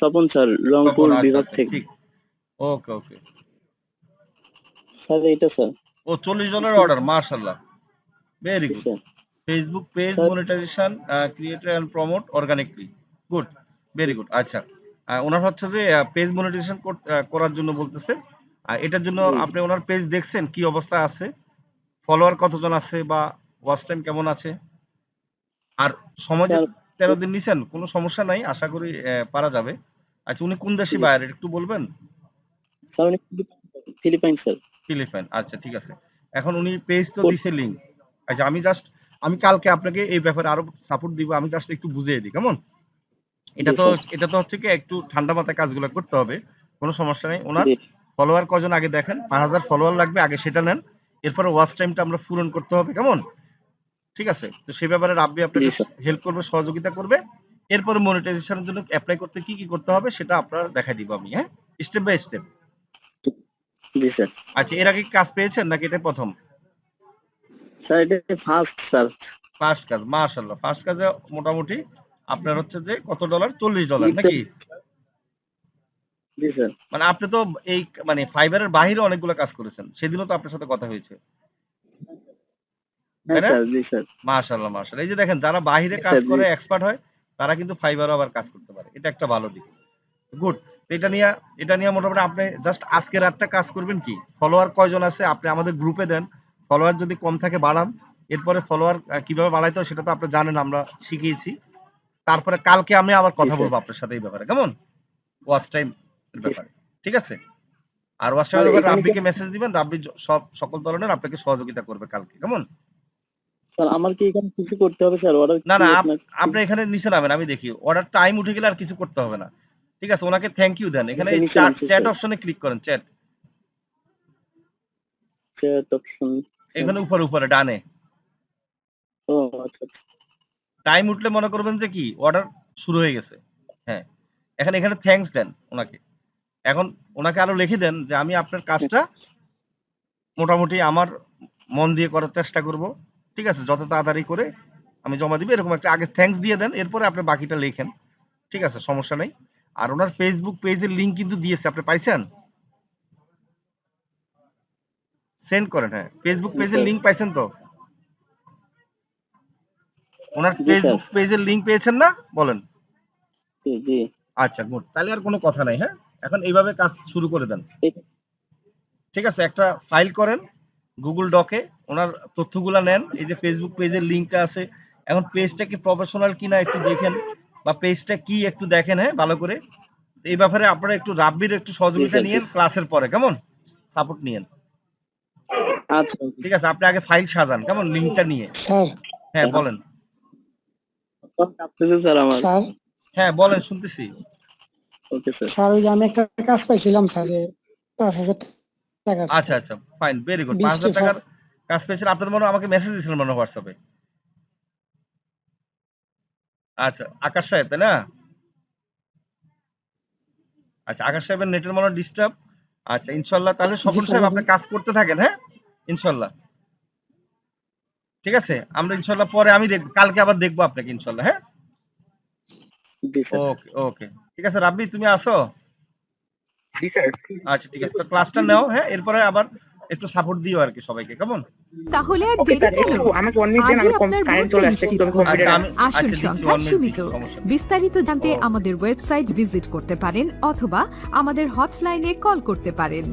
Swapan sir, Rangpur Tapan, আচ্ছা বিভাগ আচ্ছা, থেকে। ঠিক। Okay okay. স্যার এটা স্যার। ও $40 অর্ডার, মাশাআল্লাহ, ভেরি জি good. Sir. Facebook page sir monetization creator and promote organically, good, very good. আচ্ছা, ওনার হচ্ছে যে পেজ মনিটাইজেশন করার জন্য বলতেছে। এটার জন্য জি জি আপনি ওনার পেজ দেখছেন কি অবস্থা আছে, ফলোয়ার কতজন আছে বা ওয়াচ টাইম কেমন আছে? আর সময় যে স্যার। 13 দিন নিছেন, কোনো সমস্যা নাই, আশা করি পারা যাবে। আচ্ছা, উনি কোন দেশি জি বায়ার একটু বলবেন? স্যার, উনি ফিলিপাইন স্যার। ফিলিপাইন, আচ্ছা ঠিক আছে। এখন উনি পেজ তো দিছে লিংক। আচ্ছা, আমি কালকে আপনাকে এই ব্যাপারে আরো সাপোর্ট দিব, আমি জাস্ট একটু বুঝিয়ে দিই, কেমন? জি স্যার। এটা তো হচ্ছে কি একটু ঠান্ডা মাথায় কাজগুলো করতে হবে, কোনো সমস্যা নেই। ওনার জি ফলোয়ার কজন আগে দেখেন, 5000 ফলোয়ার লাগবে, আগে সেটা নেন। এরপরে ওয়াচ টাইমটা আমরা পূরণ করতে হবে, কেমন? ঠিক আছে, তো সে ব্যাপারে রাব্বি জি আপনাকে স্যার। হেল্প করবে, সহযোগিতা করবে। এরপরে মনিটাইজেশনের জন্য অ্যাপ্লাই করতে কি কি করতে হবে সেটা আপনার দেখাই দিব আমি, হ্যাঁ, স্টেপ বাই স্টেপ। জি স্যার। আচ্ছা, এর আগে কাজ পেয়েছেন নাকি এটা প্রথম? স্যার এটা ফার্স্ট স্যার। ফার্স্ট কাজ, মাশাআল্লাহ, ফার্স্ট কাজে মোটামুটি আপনার হচ্ছে যে কত ডলার, $40 গিফট। নাকি? জি স্যার। মানে আপনি তো এই মানে ফাইবারের বাইরে অনেকগুলো কাজ করেছেন, সেদিনও তো আপনার সাথে কথা হয়েছে, তাই হ্যাঁ না? স্যার। জি স্যার। মাশাআল্লাহ মাশাআল্লাহ, এই যে দেখেন যারা বাইরে জি কাজ স্যার। জি করে এক্সপার্ট হয়, তারা কিন্তু ফাইবারও আবার কাজ করতে পারে, এটা একটা ভালো দিক। গুড। এটা নিয়ে মোটামুটি আপনি জাস্ট আজকে রাতটা কাজ করবেন কি, ফলোয়ার কয়জন আছে আপনি আমাদের গ্রুপে দেন, ফলোয়ার যদি কম থাকে বাড়ান। এরপরে ফলোয়ার কিভাবে বাড়াইতে হয় সেটা তো আপনি জানেন, আমরা শিখিয়েছি। তারপরে কালকে আমি আবার জি কথা স্যার। বলবো আপনার সাথে এই ব্যাপারে, কেমন? ওয়াচ টাইম এর জি ব্যাপারে, ঠিক আছে? আর ওয়াচ স্যার। টাইমের ব্যাপারে এখানে কি রাব্বিকে মেসেজ দিবেন, রাব্বি সকল ধরনের আপনাকে সহযোগিতা করবে কালকে, কেমন? স্যার, আমার কি এখানে কিছু করতে হবে স্যার? অর্ডার না কি না, আপনার আপনি কিছু? এখানে নিচে নামেন, আমি দেখি অর্ডার টাইম উঠে গেলে আর কিছু করতে হবে না। ঠিক আছে, ওনাকে থ্যাংক ইউ দেন, জি এখানে স্যার, নিচে নামছি চ্যাট স্যার। অপশনে ক্লিক করেন, চ্যাট, চ্যাট অপশন। স্যার। এখানে উপরে উপরে ডানে। ও আচ্ছা আচ্ছা। টাইম উঠলে মনে করবেন যে কি অর্ডার শুরু হয়ে গেছে। হ্যাঁ, এখানে থ্যাঙ্কস দেন ওনাকে। এখন ওনাকে আরো লিখে দেন যে আমি আপনার হ্যাঁ, কাজটা মোটামুটি আমার মন দিয়ে করার চেষ্টা করব। ঠিক আছে, যত তাড়াতাড়ি করে আমি জমা দিব, এরকম একটা আগে থ্যাঙ্কস দিয়ে দেন, এরপরে আপনি বাকিটা লেখেন। ঠিক আছে, সমস্যা নেই। আর ওনার ফেসবুক পেজের লিংক কিন্তু দিয়েছে, আপনি পাইছেন? সেন্ড করেন, হ্যাঁ, ফেসবুক জি পেজের স্যার। লিংক পাইছেন তো? ওনার জি স্যার। ফেসবুক পেজের লিংক পেয়েছেন না? বলেন। জি জি। আচ্ছা, গুড, তাহলে আর কোনো কথা নাই, হ্যাঁ, এখন এইভাবে কাজ শুরু করে দেন। এই- ঠিক আছে, একটা ফাইল করেন গুগল ডকে, ওনার তথ্যগুলা নেন, এই যে ফেসবুক পেজের লিংকটা আছে। এখন পেজটা কি প্রফেশনাল কিনা একটু দেখেন, বা পেজটা কি একটু দেখেন, হ্যাঁ, ভালো করে। এই ব্যাপারে আপনারা একটু রাব্বির একটু জি সহযোগিতা স্যার। জি নিয়েন ক্লাসের পরে, কেমন? সাপোর্ট নিয়েন। আচ্ছা। ঠিক আছে, আপনি আগে ফাইল সাজান, কেমন, লিংকটা নিয়ে। স্যার, হ্যাঁ বলেন। কাঁপতেছে স্যার আমার। স্যার, হ্যাঁ বলেন, শুনতেছি। Okay sir. স্যার ওই যে আমি একটা কাজ পাইছিলাম স্যার, যে 5,000 টাকার আচ্ছা স্যার, আচ্ছা, ফাইন, ভেরি গুড। 20টি 5000 টাকার কাজ পেয়েছেন আপনি, তো মনে হয় আমাকে মেসেজ দিয়েছিলেন মনে হয় হোয়াটসঅ্যাপে। আচ্ছা, আকাশ সাহেব, তাই না? আচ্ছা, আকাশ সাহেবের নেটের মনে ডিস্টার্ব। আচ্ছা, ইনশাল্লাহ তাহলে জি স্বপন স্যার সাহেব আপনি বলুন। কাজ করতে থাকেন, হ্যাঁ, ইনশাল্লাহ। ঠিক আছে, আমরা ইনশাল্লাহ পরে আমি দেখব, কালকে আবার দেখবো আপনাকে ইনশাল্লাহ, হ্যাঁ। জি স্যার। ওকে ওকে, ঠিক আছে, রাব্বি তুমি আসো। জি স্যার। আচ্ছা ঠিক আছে, তো ক্লাসটা নাও, হ্যাঁ, এরপরে আবার একটু সাপোর্ট দিও আর কি সবাইকে, কেমন? তাহলে আর ওকে দেরি স্যার, কেন? একটু আমাকে 1 মিনিট দেন, আজই আমার আপনার কারেন্ট ভর্তি চলে আসছে, নিশ্চিত একটু আমি করুন। আচ্ছা কম্পিউটারে। আমি আসল দিচ্ছি, সংখ্যা 1 মিনিট সীমিত। দিচ্ছি, সমস্যা নেই। বিস্তারিত জানতে ওকে। আমাদের ওয়েবসাইট ভিজিট করতে পারেন অথবা আমাদের হটলাইনে কল করতে পারেন।